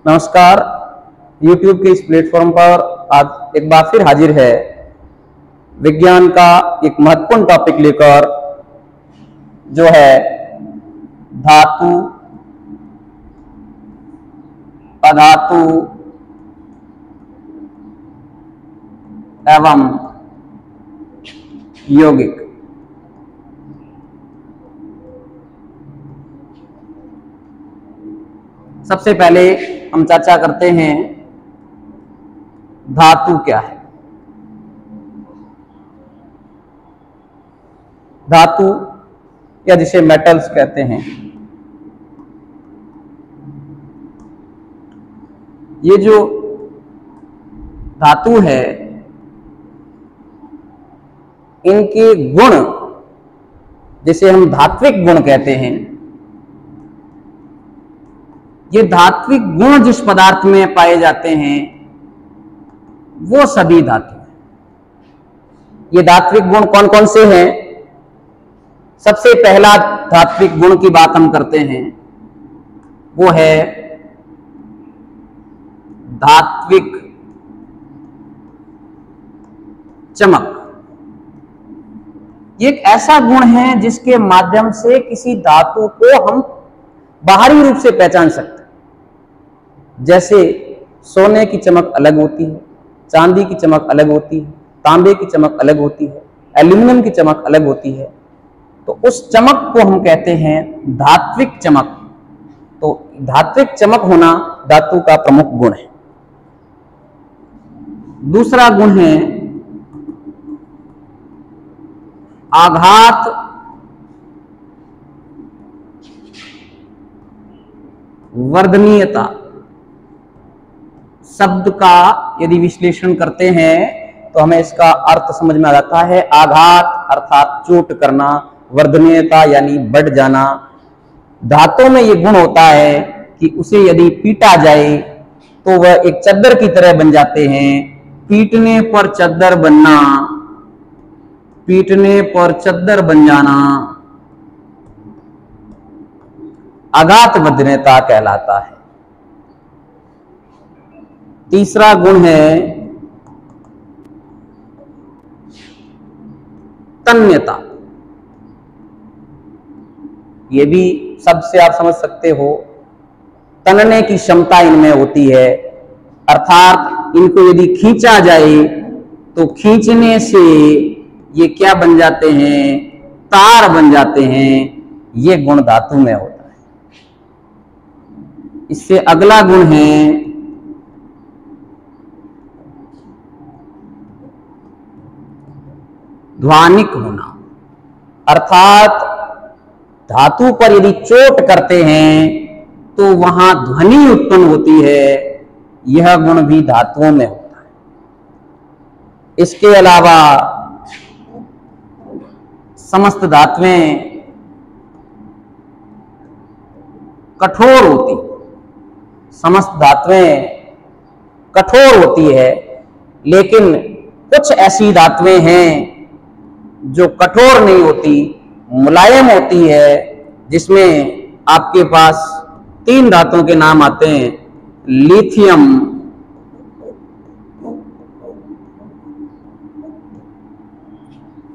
नमस्कार। YouTube के इस प्लेटफॉर्म पर आज एक बार फिर हाजिर है विज्ञान का एक महत्वपूर्ण टॉपिक लेकर, जो है धातु, अधातु एवं यौगिक। सबसे पहले हम चर्चा करते हैं धातु क्या है। धातु या जिसे मेटल्स कहते हैं, ये जो धातु है, इनके गुण जिसे हम धात्विक गुण कहते हैं, ये धात्विक गुण जिस पदार्थ में पाए जाते हैं वो सभी धातु हैं। ये धात्विक गुण कौन कौन से हैं? सबसे पहला धात्विक गुण की बात हम करते हैं, वो है धात्विक चमक। ये एक ऐसा गुण है जिसके माध्यम से किसी धातु को हम बाहरी रूप से पहचान सकते हैं। जैसे सोने की चमक अलग होती है, चांदी की चमक अलग होती है, तांबे की चमक अलग होती है, एल्यूमिनियम की चमक अलग होती है। तो उस चमक को हम कहते हैं धात्विक चमक। तो धात्विक चमक होना धातु का प्रमुख गुण है। दूसरा गुण है आघात वर्धनीयता। शब्द का यदि विश्लेषण करते हैं तो हमें इसका अर्थ समझ में आ जाता है। आघात अर्थात चोट करना, वर्धनीयता यानी बढ़ जाना। धातु में यह गुण होता है कि उसे यदि पीटा जाए तो वह एक चद्दर की तरह बन जाते हैं। पीटने पर चद्दर बनना, पीटने पर चद्दर बन जाना आघात वर्धनीयता कहलाता है। तीसरा गुण है तन्यता। यह भी सबसे आप समझ सकते हो, तनने की क्षमता इनमें होती है। अर्थात इनको यदि खींचा जाए तो खींचने से ये क्या बन जाते हैं? तार बन जाते हैं। ये गुण धातु में होता है। इससे अगला गुण है ध्वनिक होना। अर्थात धातु पर यदि चोट करते हैं तो वहां ध्वनि उत्पन्न होती है। यह गुण भी धातुओं में होता है। इसके अलावा समस्त धातुएं कठोर होती, समस्त धातुएं कठोर होती है, लेकिन कुछ ऐसी धातुएं हैं जो कठोर नहीं होती, मुलायम होती है। जिसमें आपके पास 3 धातुओं के नाम आते हैं, लिथियम,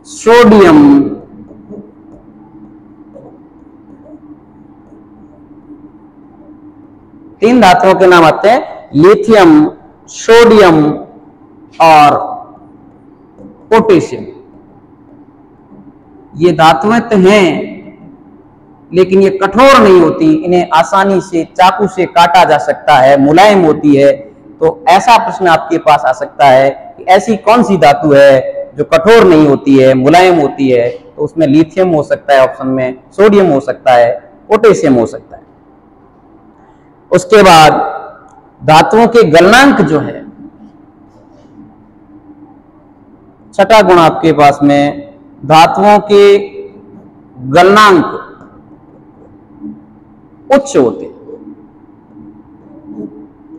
सोडियम तीन धातुओं के नाम आते हैं, लिथियम, सोडियम और पोटेशियम। ये धातुएं तो हैं, लेकिन ये कठोर नहीं होती। इन्हें आसानी से चाकू से काटा जा सकता है, मुलायम होती है। तो ऐसा प्रश्न आपके पास आ सकता है कि ऐसी कौन सी धातु है जो कठोर नहीं होती है, मुलायम होती है? तो उसमें लिथियम हो सकता है ऑप्शन में, सोडियम हो सकता है, पोटेशियम हो सकता है। उसके बाद धातुओं के गलनांक जो है, छठा गुण आपके पास में, धातुओं के गलनांक उच्च होते,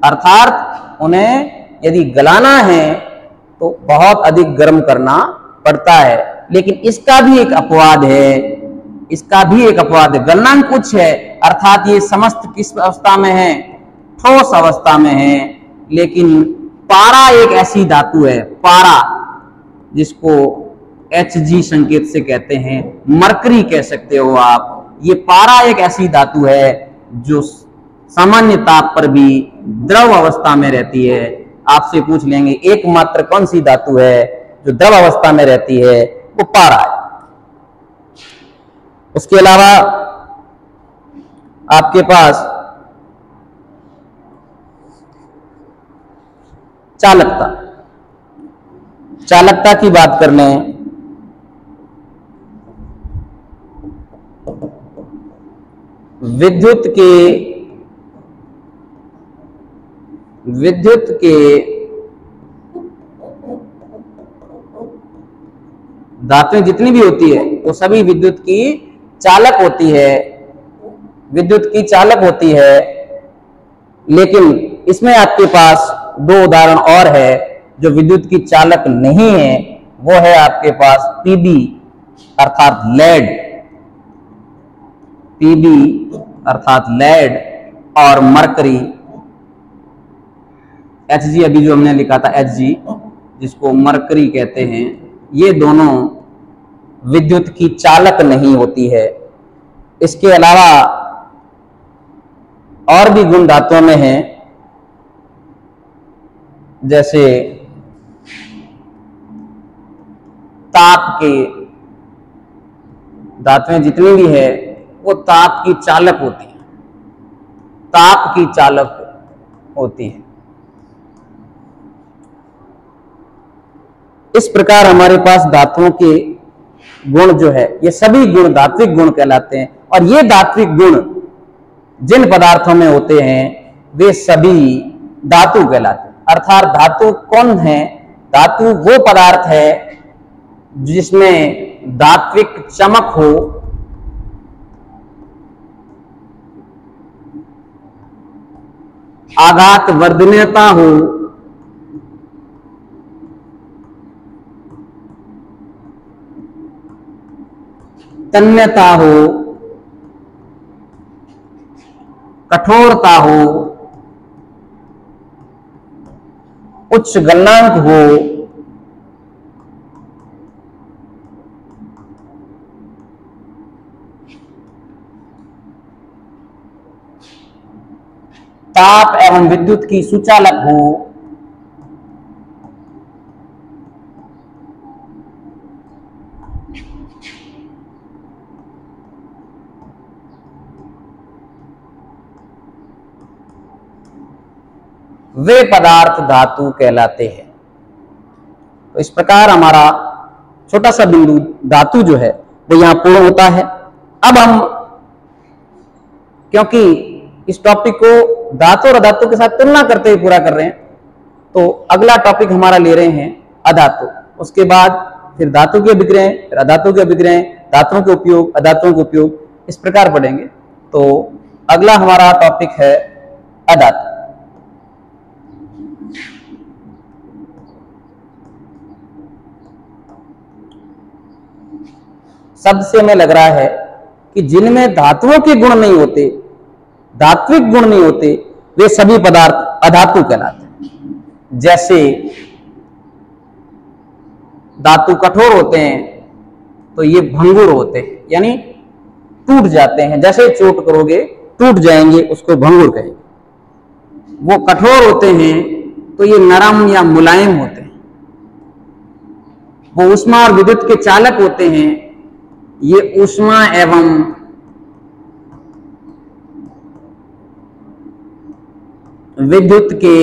अर्थात उन्हें यदि गलाना है तो बहुत अधिक गर्म करना पड़ता है। लेकिन इसका भी एक अपवाद है, इसका भी एक अपवाद है। गलनांक उच्च है, अर्थात ये समस्त किस अवस्था में है? ठोस अवस्था में है। लेकिन पारा एक ऐसी धातु है, पारा, जिसको Hg संकेत से कहते हैं, मरकरी कह सकते हो आप। ये पारा एक ऐसी धातु है जो सामान्य ताप पर भी द्रव अवस्था में रहती है। आपसे पूछ लेंगे एकमात्र कौन सी धातु है जो द्रव अवस्था में रहती है, वो पारा है। उसके अलावा आपके पास चालकता, चालकता की बात कर लें, विद्युत के धातुएं जितनी भी होती है वो सभी विद्युत की चालक होती है, विद्युत की चालक होती है। लेकिन इसमें आपके पास दो उदाहरण और है जो विद्युत की चालक नहीं है। वो है आपके पास पीबी अर्थात लेड, पीबी अर्थात लेड और मरकरी, Hg अभी जो हमने लिखा था Hg, जिसको मरकरी कहते हैं, ये दोनों विद्युत की चालक नहीं होती है। इसके अलावा और भी गुण धातुओं में हैं, जैसे ताप के धातुएं जितनी भी है वो ताप की चालक होती है, ताप की चालक होती है। इस प्रकार हमारे पास धातुओं के गुण जो है ये सभी गुण धात्विक गुण कहलाते हैं। और ये धात्विक गुण जिन पदार्थों में होते हैं वे सभी धातु कहलाते हैं। अर्थात धातु कौन है? धातु वो पदार्थ है जिसमें धात्विक चमक हो, आघात वर्धनीयता हो, तन्यता हो, कठोरता हो, उच्च गलनांक हो, ताप एवं विद्युत की सुचालक हो, वे पदार्थ धातु कहलाते हैं। तो इस प्रकार हमारा छोटा सा बिंदु धातु जो है वो यहां पूर्ण होता है। अब हम, क्योंकि इस टॉपिक को धातु और अधातु के साथ तुलना करते हुए पूरा कर रहे हैं, तो अगला टॉपिक हमारा ले रहे हैं अधातु। उसके बाद फिर धातु के अभिग्रह, फिर अधातु के अभिग्रह, धातुओं के उपयोग, अधातुओं के उपयोग, इस प्रकार पढ़ेंगे। तो अगला हमारा टॉपिक है अधातु। शब्द से हमें लग रहा है कि जिनमें धातुओं के गुण नहीं होते, धात्विक गुण नहीं होते, वे सभी पदार्थ अधातु कहलाते हैं। जैसे धातु कठोर होते हैं तो ये भंगुर होते हैं, यानी टूट जाते हैं, जैसे चोट करोगे टूट जाएंगे, उसको भंगुर कहेंगे। वो कठोर होते हैं तो ये नरम या मुलायम होते हैं। वो ऊष्मा और विद्युत के चालक होते हैं, ये ऊष्मा एवं विद्युत के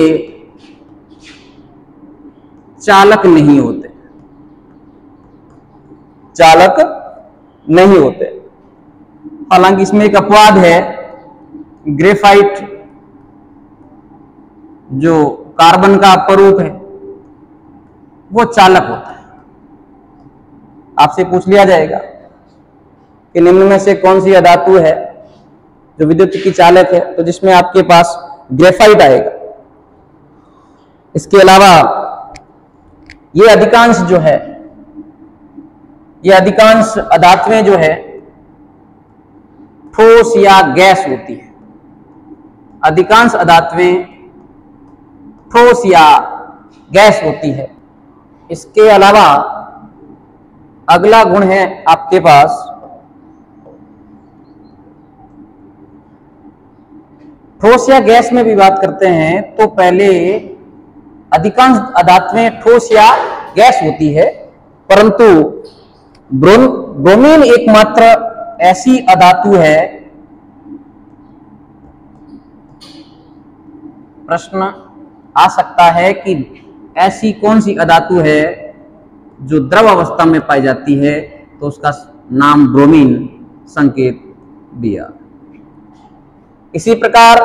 चालक नहीं होते, चालक नहीं होते। हालांकि इसमें एक अपवाद है, ग्रेफाइट जो कार्बन का अपरूप है वो चालक होता है। आपसे पूछ लिया जाएगा कि निम्न में से कौन सी अधातु है जो विद्युत की चालक है, तो जिसमें आपके पास ग्रेफाइट आएगा। इसके अलावा ये अधिकांश जो है, ये अधिकांश अधातुएं जो है ठोस या गैस होती है। अधिकांश अधातुएं ठोस या गैस होती है। इसके अलावा अगला गुण है आपके पास ठोस या गैस में भी बात करते हैं तो पहले अधिकांश अधातुएं ठोस या गैस होती है, परंतु ब्रोमीन एकमात्र ऐसी अधातु है। प्रश्न आ सकता है कि ऐसी कौन सी अधातु है जो द्रव अवस्था में पाई जाती है, तो उसका नाम ब्रोमीन संकेत दिया। इसी प्रकार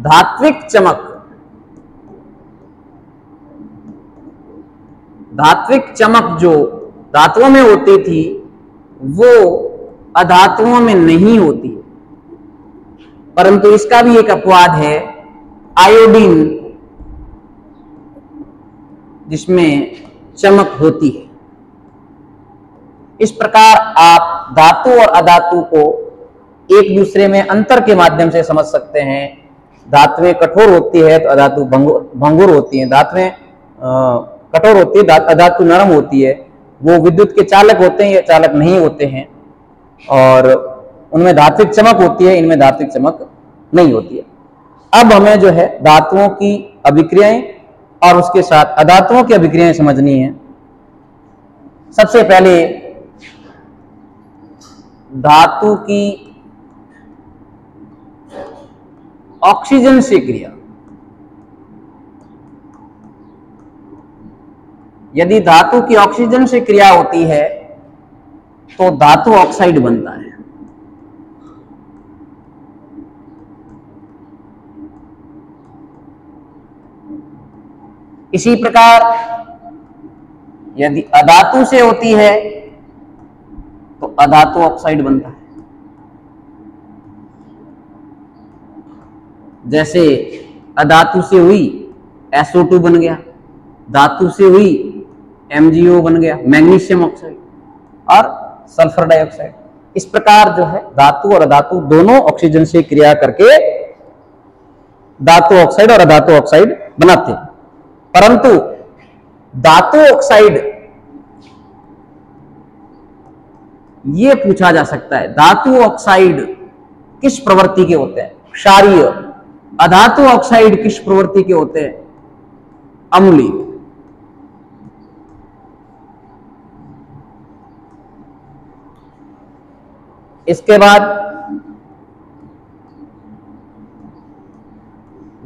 धात्विक चमक, धात्विक चमक जो धातुओं में होती थी वो अधातुओं में नहीं होती, परंतु इसका भी एक अपवाद है, आयोडीन, जिसमें चमक होती है। इस प्रकार आप धातु और अधातु को एक दूसरे में अंतर के माध्यम से समझ सकते हैं। धातुएं कठोर होती है तो अधातु भंगुर होती है, धातुएं कठोर होती है, अधातु नरम होती है। वो विद्युत के चालक होते हैं या चालक नहीं होते हैं, और उनमें धात्विक चमक होती है, इनमें धात्विक चमक नहीं होती है। अब हमें जो है धातुओं की अभिक्रियाएं और उसके साथ अधातुओं की अभिक्रियाएं समझनी है। सबसे पहले धातु की ऑक्सीजन से क्रिया। यदि धातु की ऑक्सीजन से क्रिया होती है तो धातु ऑक्साइड बनता है। इसी प्रकार यदि अधातु से होती है तो अधातु ऑक्साइड बनता है। जैसे अधातु से हुई SO2 बन गया, धातु से हुई MgO बन गया, मैग्नीशियम ऑक्साइड, और सल्फर डाइऑक्साइड। इस प्रकार जो है धातु और अधातु दोनों ऑक्सीजन से क्रिया करके धातु ऑक्साइड और अधातु ऑक्साइड बनाते हैं। परंतु धातु ऑक्साइड, ये पूछा जा सकता है धातु ऑक्साइड किस प्रवृत्ति के होते हैं? क्षारीय। अधातु ऑक्साइड किस प्रवृत्ति के होते हैं? अम्लीय। इसके बाद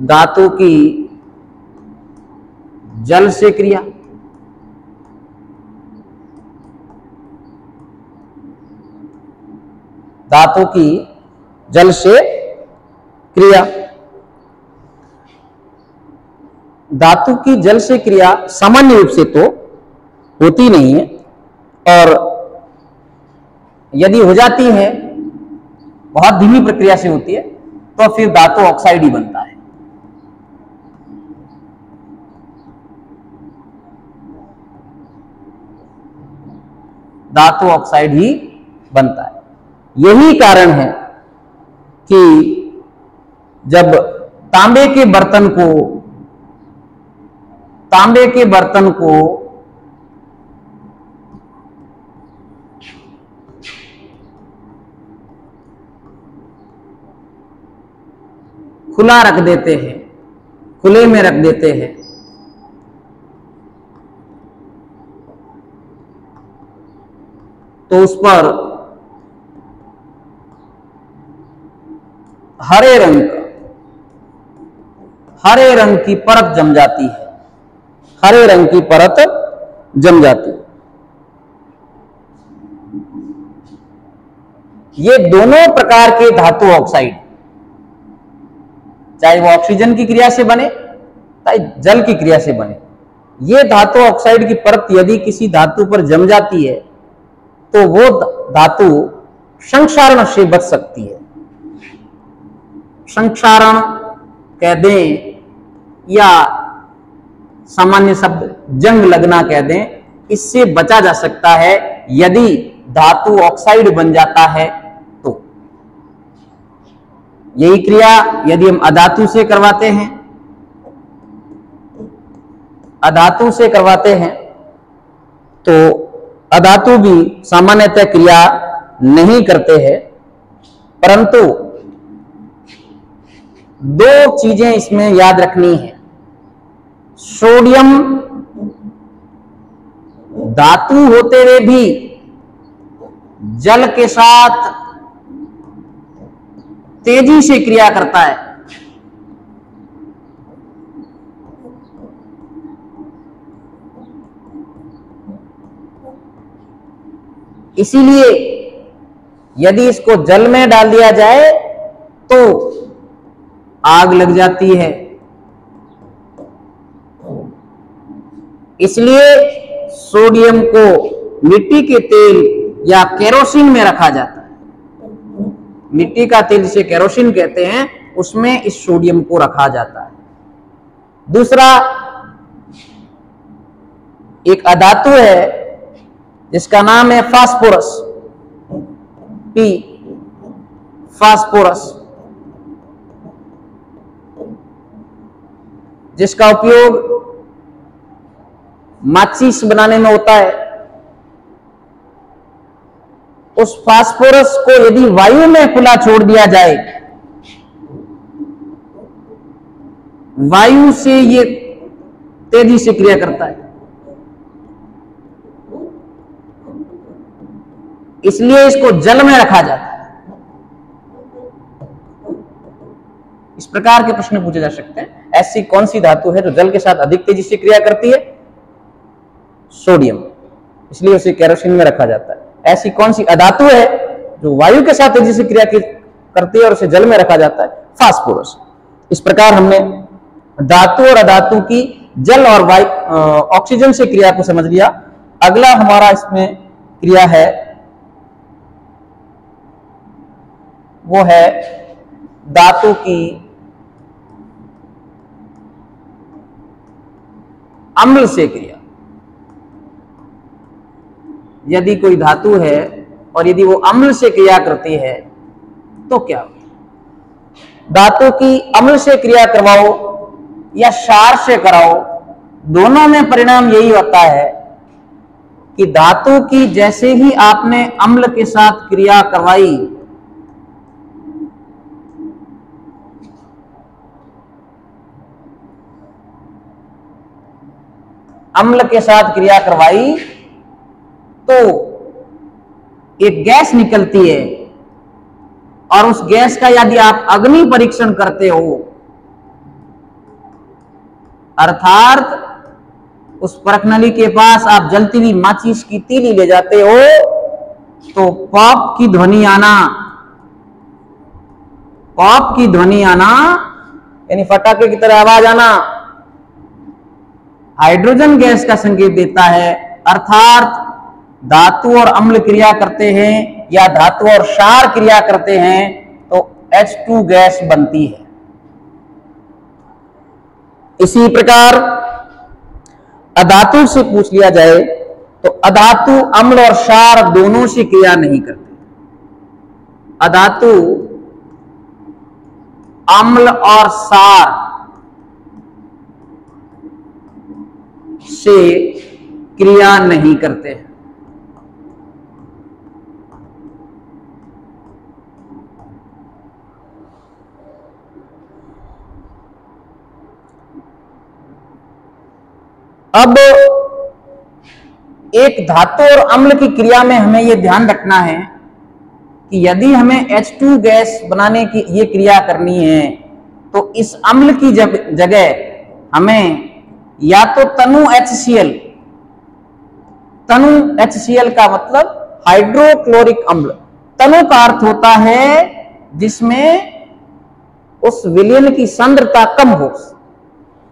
धातु की जल से क्रिया। धातु की जल से क्रिया। धातु की जल से क्रिया सामान्य रूप से तो होती नहीं है, और यदि हो जाती है बहुत धीमी प्रक्रिया से होती है तो फिर धातु ऑक्साइड ही बनता है। धातु ऑक्साइड ही बनता है। यही कारण है कि जब तांबे के बर्तन को खुला रख देते हैं, खुले में रख देते हैं, तो उस पर हरे रंग की परत जम जाती है, हरे रंग की परत जम जाती है। ये दोनों प्रकार के धातु ऑक्साइड, चाहे वो ऑक्सीजन की क्रिया से बने चाहे जल की क्रिया से बने, ये धातु ऑक्साइड की परत यदि किसी धातु पर जम जाती है तो वो धातु संक्षारण से बच सकती है। संक्षारण कह दें या सामान्य शब्द जंग लगना कह दें, इससे बचा जा सकता है यदि धातु ऑक्साइड बन जाता है तो। यही क्रिया यदि हम अधातु से करवाते हैं, अधातु से करवाते हैं तो अधातु भी सामान्यतः क्रिया नहीं करते हैं, परंतु दो चीजें इसमें याद रखनी है। सोडियम धातु होते हुए भी जल के साथ तेजी से क्रिया करता है। इसीलिए यदि इसको जल में डाल दिया जाए तो आग लग जाती है। इसलिए सोडियम को मिट्टी के तेल या केरोसिन में रखा जाता है। मिट्टी का तेल जिसे केरोसिन कहते हैं, उसमें इस सोडियम को रखा जाता है। दूसरा, एक अधातु है जिसका नाम है फास्फोरस, पी, फास्फोरस, जिसका उपयोग माचिस बनाने में होता है। उस फास्फोरस को यदि वायु में खुला छोड़ दिया जाए, वायु से ये तेजी से क्रिया करता है। इसलिए इसको जल में रखा जाता है। इस प्रकार के प्रश्न पूछे जा सकते हैं। ऐसी कौन सी धातु है जो जल के साथ अधिक तेजी से क्रिया करती है? सोडियम, इसलिए उसे केरोसिन में रखा जाता है। ऐसी कौन सी अधातु है जो वायु के साथ तेजी से क्रिया करती है और उसे जल में रखा जाता है? फास्फोरस। इस प्रकार हमने धातु और अधातु की जल और वायु ऑक्सीजन से क्रिया को समझ लिया। अगला हमारा इसमें क्रिया है वो है धातु की अम्ल से क्रिया। यदि कोई धातु है और यदि वो अम्ल से क्रिया करती है तो क्या होगा? धातु की अम्ल से क्रिया करवाओ या क्षार से कराओ, दोनों में परिणाम यही होता है कि धातु की जैसे ही आपने अम्ल के साथ क्रिया करवाई, अम्ल के साथ क्रिया करवाई तो एक गैस निकलती है और उस गैस का यदि आप अग्नि परीक्षण करते हो, अर्थात उस परखनली के पास आप जलती हुई माचिस की तीली ले जाते हो तो पॉप की ध्वनि आना, पॉप की ध्वनि आना यानी फटाके की तरह आवाज आना हाइड्रोजन गैस का संकेत देता है। अर्थात धातु और अम्ल क्रिया करते हैं या धातु और क्षार क्रिया करते हैं तो H2 गैस बनती है। इसी प्रकार अधातु से पूछ लिया जाए तो अधातु अम्ल और क्षार दोनों से क्रिया नहीं करते। अधातु अम्ल और क्षार से क्रिया नहीं करते हैं। अब एक धातु और अम्ल की क्रिया में हमें यह ध्यान रखना है कि यदि हमें H2 गैस बनाने की ये क्रिया करनी है तो इस अम्ल की जगह हमें या तो तनु HCl, तनु HCl का मतलब हाइड्रोक्लोरिक अम्ल, तनु का अर्थ होता है जिसमें उस विलयन की सांद्रता कम हो,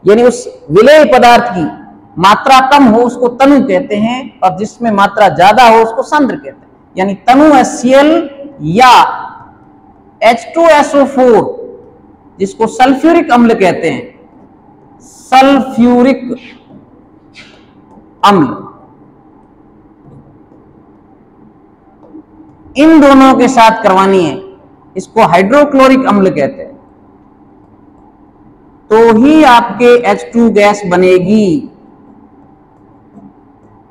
यानी उस विलेय पदार्थ की मात्रा कम हो उसको तनु कहते हैं और जिसमें मात्रा ज्यादा हो उसको सांद्र कहते हैं। यानी तनु HCl या H2SO4 जिसको सल्फ्यूरिक अम्ल कहते हैं, सल्फ्यूरिक अम्ल, इन दोनों के साथ करवानी है। इसको हाइड्रोक्लोरिक अम्ल कहते हैं, तो ही आपके H2 गैस बनेगी।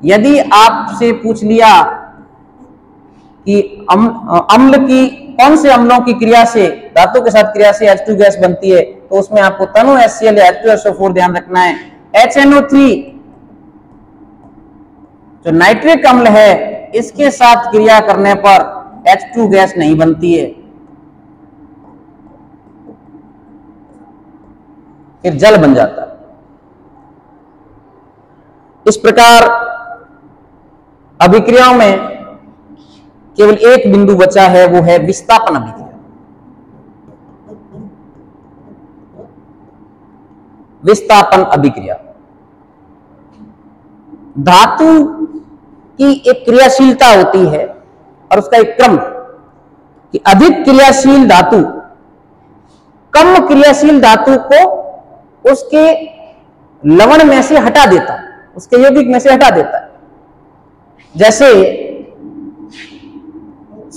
यदि आपसे पूछ लिया कि अम्ल की कौन से अम्लों की क्रिया से, धातु के साथ क्रिया से H2 गैस बनती है, तो उसमें आपको तनु HCl या H2SO4 ध्यान रखना है। HNO3 जो नाइट्रिक अम्ल है, इसके साथ क्रिया करने पर H2 गैस नहीं बनती है, फिर जल बन जाता है। इस प्रकार अभिक्रियाओं में केवल एक बिंदु बचा है, वो है विस्थापन अभिक्रिया। विस्थापन अभिक्रिया धातु की एक क्रियाशीलता होती है और उसका एक क्रम कि अधिक क्रियाशील धातु कम क्रियाशील धातु को उसके लवण में से हटा देता है, उसके यौगिक में से हटा देता है। जैसे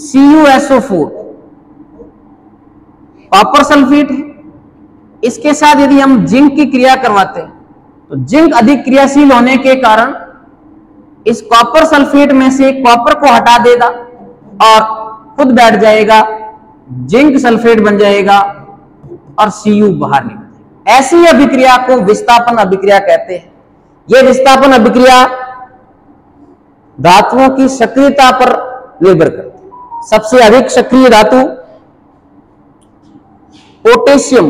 CuSO4 कॉपर सल्फेट है, इसके साथ यदि हम जिंक की क्रिया करवाते हैं तो जिंक अधिक क्रियाशील होने के कारण इस कॉपर सल्फेट में से कॉपर को हटा देगा और खुद बैठ जाएगा, जिंक सल्फेट बन जाएगा और Cu बाहर निकल जाएगा। ऐसी अभिक्रिया को विस्थापन अभिक्रिया कहते हैं। यह विस्थापन अभिक्रिया धातुओं की सक्रियता पर निर्भर करती है। सबसे अधिक सक्रिय धातु पोटेशियम,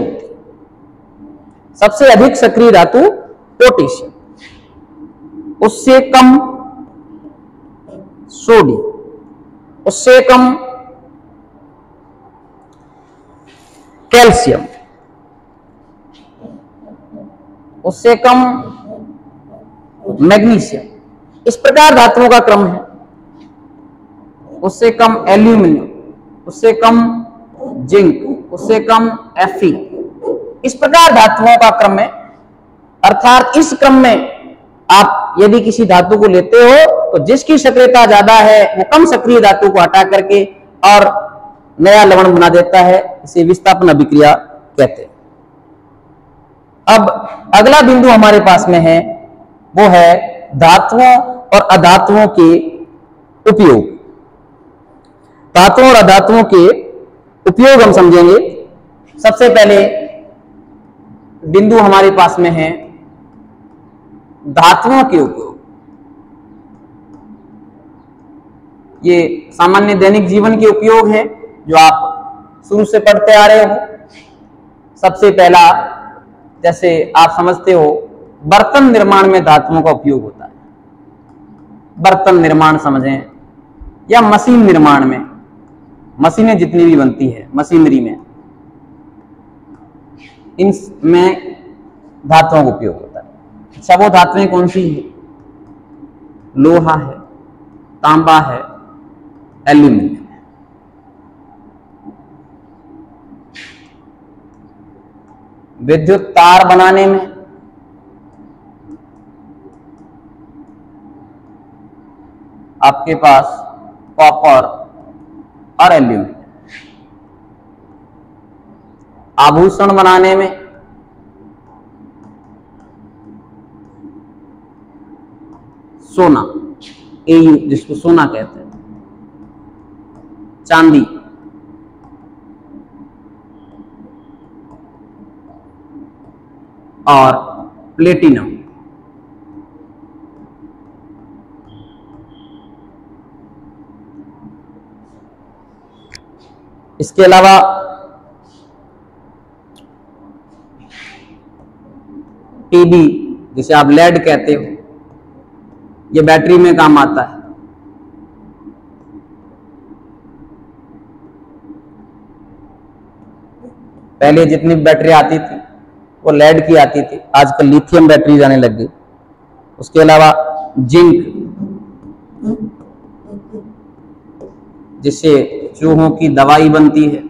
सबसे अधिक सक्रिय धातु पोटेशियम, उससे कम सोडियम, उससे कम कैल्शियम, उससे कम मैग्नीशियम। इस प्रकार धातुओं का क्रम है। उससे कम एल्यूमिनियम, उससे कम जिंक, उससे कम Fe। इस प्रकार धातुओं का क्रम है। अर्थात इस क्रम में आप यदि किसी धातु को लेते हो तो जिसकी सक्रियता ज्यादा है वो कम सक्रिय धातु को हटा करके और नया लवण बना देता है। इसे विस्थापन अभिक्रिया कहते हैं। अब अगला बिंदु हमारे पास में है, वो है धातुओं और अधातुओं के उपयोग। धातुओं और अधातुओं के उपयोग हम समझेंगे। सबसे पहले बिंदु हमारे पास में है धातुओं के उपयोग। ये सामान्य दैनिक जीवन के उपयोग है जो आप शुरू से पढ़ते आ रहे हो। सबसे पहला, जैसे आप समझते हो, बर्तन निर्माण में धातुओं का उपयोग होता है। बर्तन निर्माण समझें या मशीन निर्माण में, मशीनें जितनी भी बनती है मशीनरी में, इनमें धातुओं का उपयोग होता है। अच्छा, वो धातुएं कौन सी है? लोहा है, तांबा है, एल्यूमिनियम है। विद्युत तार बनाने में आपके पास कॉपर और एल्यूमिनियम। आभूषण बनाने में सोना, Au जिसको सोना कहते हैं, चांदी, और प्लेटिनम। इसके अलावा टीबी, जिसे आप लेड कहते हो, ये बैटरी में काम आता है। पहले जितनी बैटरी आती थी वो लेड की आती थी, आजकल लिथियम बैटरी आने लग गई। उसके अलावा जिंक, जिससे चूहों की दवाई बनती है।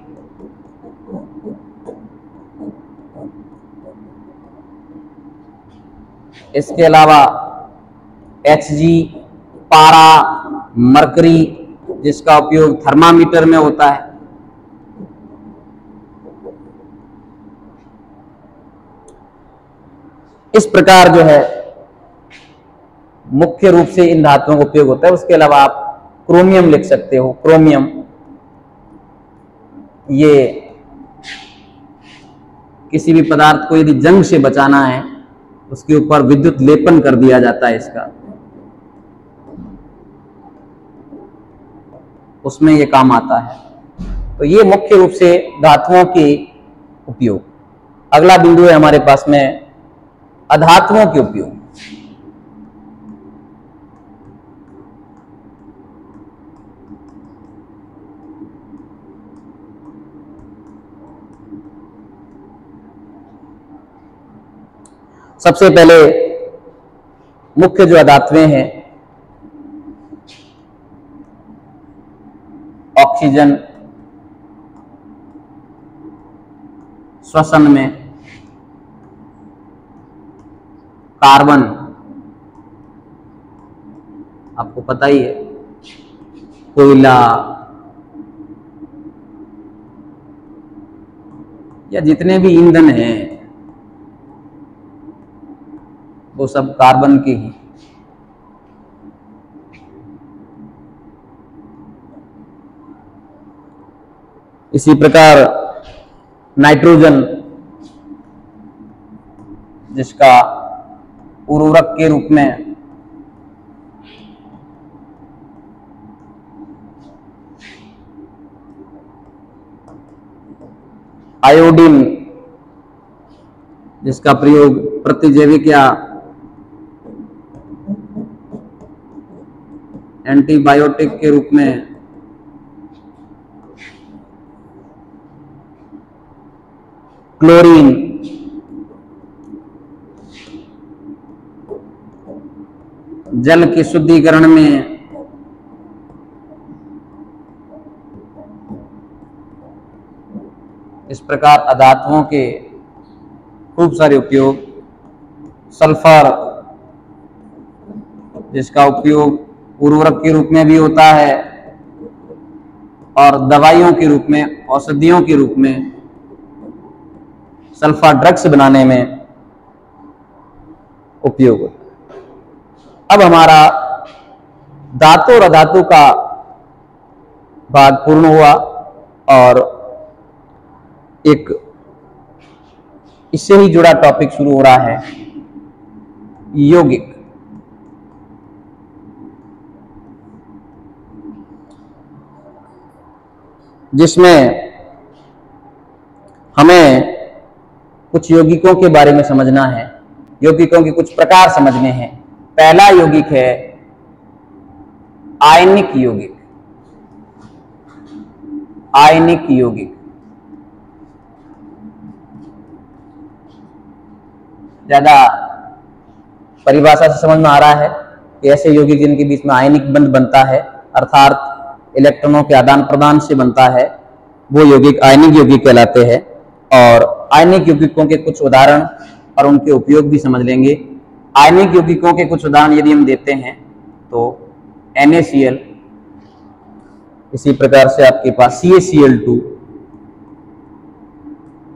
इसके अलावा Hg, पारा, मरकरी, जिसका उपयोग थर्मामीटर में होता है। इस प्रकार जो है मुख्य रूप से इन धातुओं का उपयोग होता है। उसके अलावा आप क्रोमियम लिख सकते हो। क्रोमियम ये किसी भी पदार्थ को यदि जंग से बचाना है, उसके ऊपर विद्युत लेपन कर दिया जाता है इसका, उसमें ये काम आता है। तो ये मुख्य रूप से धातुओं के उपयोग। अगला बिंदु है हमारे पास में अधातुओं के उपयोग। सबसे पहले मुख्य जो अधातुएं हैं, ऑक्सीजन श्वसन में, कार्बन आपको पता ही है, कोयला या जितने भी ईंधन हैं वो सब कार्बन के ही। इसी प्रकार नाइट्रोजन, जिसका उर्वरक के रूप में आयोडीन, जिसका प्रयोग प्रतिजैविक या एंटीबायोटिक के रूप में क्लोरीन, जल के शुद्धिकरण में इस प्रकार अधातुओं के खूब सारे उपयोग। सल्फर, जिसका उपयोग उर्वरक के रूप में भी होता है और दवाइयों के रूप में, औषधियों के रूप में, सल्फर ड्रग्स बनाने में उपयोग होता है। अब हमारा धातु और अधातु का भाग पूर्ण हुआ और एक इससे ही जुड़ा टॉपिक शुरू हो रहा है, यौगिक। जिसमें हमें कुछ यौगिकों के बारे में समझना है, यौगिकों के कुछ प्रकार समझने हैं। पहला यौगिक है आयनिक यौगिक। आयनिक यौगिक ज्यादा परिभाषा से समझ में आ रहा है कि ऐसे यौगिक जिनके बीच में आयनिक बंध बनता है, अर्थात इलेक्ट्रॉनों के आदान प्रदान से बनता है, वो यौगिक आयनिक यौगिक कहलाते हैं। और आयनिक यौगिकों के कुछ उदाहरण और उनके उपयोग भी समझ लेंगे। आयनिक यौगिकों के कुछ उदाहरण यदि हम देते हैं तो NaCl, इसी प्रकार से आपके पास CaCl2,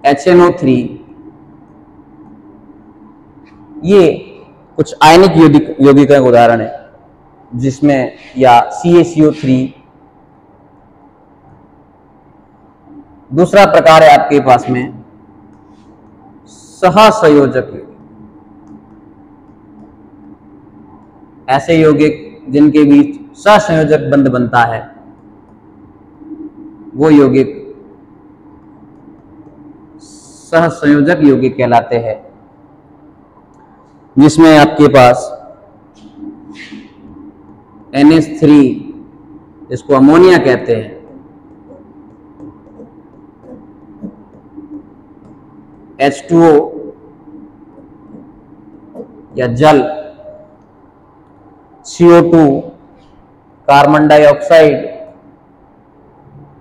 HNO3, ये कुछ आयनिक यौगिकों के उदाहरण है। जिसमें या CaCO3। दूसरा प्रकार है आपके पास में सहसंयोजक यौगिक। ऐसे यौगिक जिनके बीच सहसंयोजक बंध बनता है, वो यौगिक सहसंयोजक यौगिक कहलाते हैं। जिसमें आपके पास NH3, इसको अमोनिया कहते हैं, H2O या जल, CO2 कार्बन डाइऑक्साइड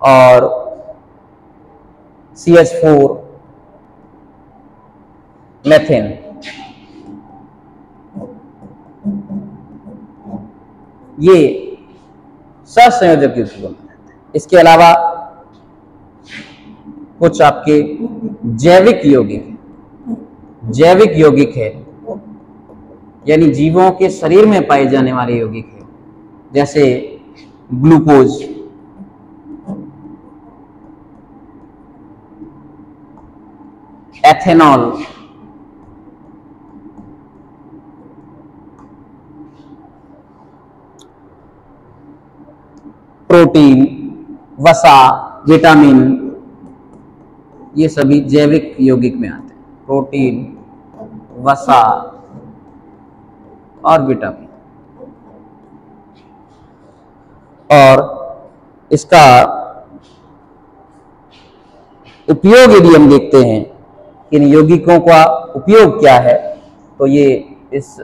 और CH4 मीथेन। ये सहसंयोजक यौगिक बनते हैं। इसके अलावा कुछ आपके जैविक यौगिक है। यानी जीवों के शरीर में पाए जाने वाले यौगिक है, जैसे ग्लूकोज, एथेनॉल, प्रोटीन, वसा, विटामिन, ये सभी जैविक यौगिक में आते हैं। प्रोटीन, वसा और विटामिन। और इसका उपयोग यदि हम देखते हैं कि इन यौगिकों का उपयोग क्या है, तो ये इस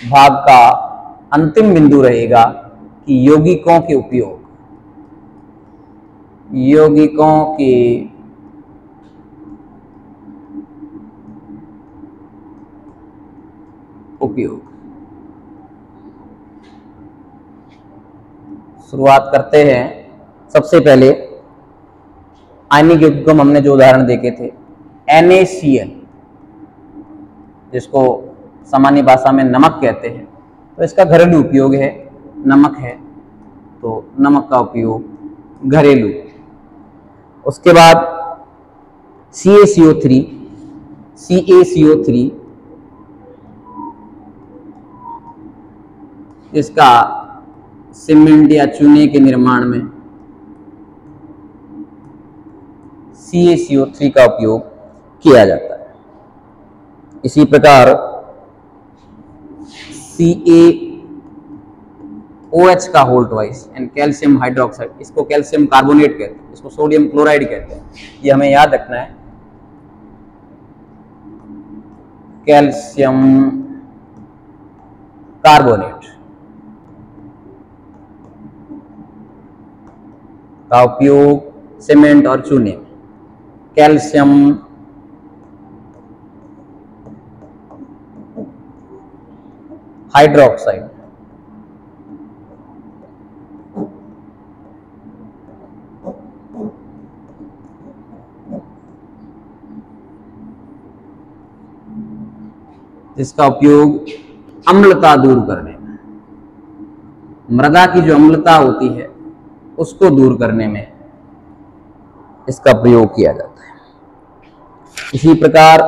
भाग का अंतिम बिंदु रहेगा कि यौगिकों के उपयोग, यौगिकों के उपयोग। शुरुआत करते हैं। सबसे पहले आयनिक यौगिकों में हमने जो उदाहरण देखे थे, NaCl, जिसको सामान्य भाषा में नमक कहते हैं, तो इसका घरेलू उपयोग है, नमक है तो नमक का उपयोग घरेलू। उसके बाद CaCO3, इसका सीमेंट या चूने के निर्माण में CaCO3 का उपयोग किया जाता है। इसी प्रकार CaOH का whole twice and calcium hydroxide, इसको कैल्शियम कार्बोनेट कहते हैं, इसको सोडियम क्लोराइड कहते हैं। ये हमें याद रखना है। कैल्शियम कार्बोनेट का उपयोग सीमेंट और चूने में। कैल्शियम हाइड्रोक्साइड, जिसका उपयोग अम्लता दूर करने में, मृदा की जो अम्लता होती है उसको दूर करने में इसका प्रयोग किया जाता है। इसी प्रकार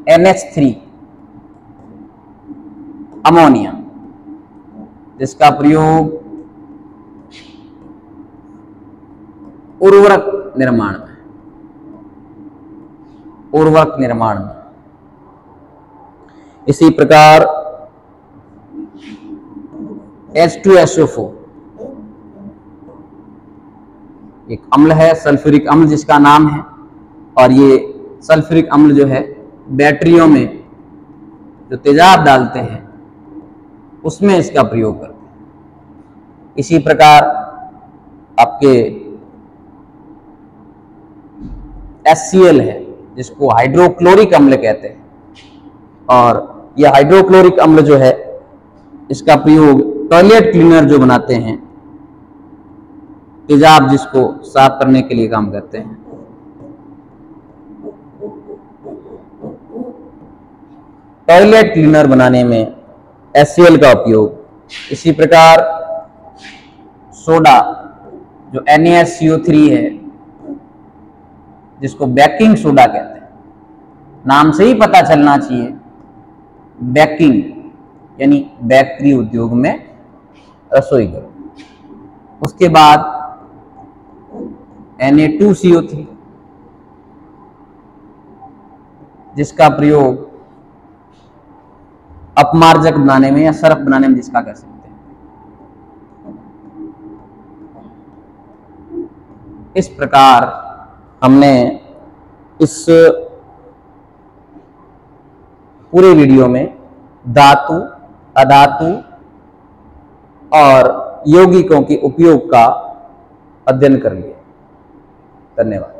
NH3 अमोनिया, जिसका प्रयोग उर्वरक निर्माण में, इसी प्रकार H2SO4 एक अम्ल है, सल्फ्यूरिक अम्ल जिसका नाम है, और ये सल्फ्यूरिक अम्ल जो है बैटरियों में जो तेजाब डालते हैं उसमें इसका प्रयोग करते हैं। इसी प्रकार आपके HCl है, जिसको हाइड्रोक्लोरिक अम्ल कहते हैं, और यह हाइड्रोक्लोरिक अम्ल जो है इसका प्रयोग टॉयलेट क्लीनर जो बनाते हैं, तेजाब जिसको साफ करने के लिए काम करते हैं। टॉयलेट क्लीनर बनाने में HCl का उपयोग। इसी प्रकार सोडा जो NaCO3 है, जिसको बेकिंग सोडा कहते हैं, नाम से ही पता चलना चाहिए, बेकिंग यानी बेकरी उद्योग में रसोई करो। उसके बाद Na2CO3, जिसका प्रयोग अपमार्जक बनाने में या सरफ बनाने में जिसका कर सकते हैं। इस प्रकार हमने इस पूरे वीडियो में धातु, अधातु और यौगिकों के उपयोग का अध्ययन कर लिया। धन्यवाद।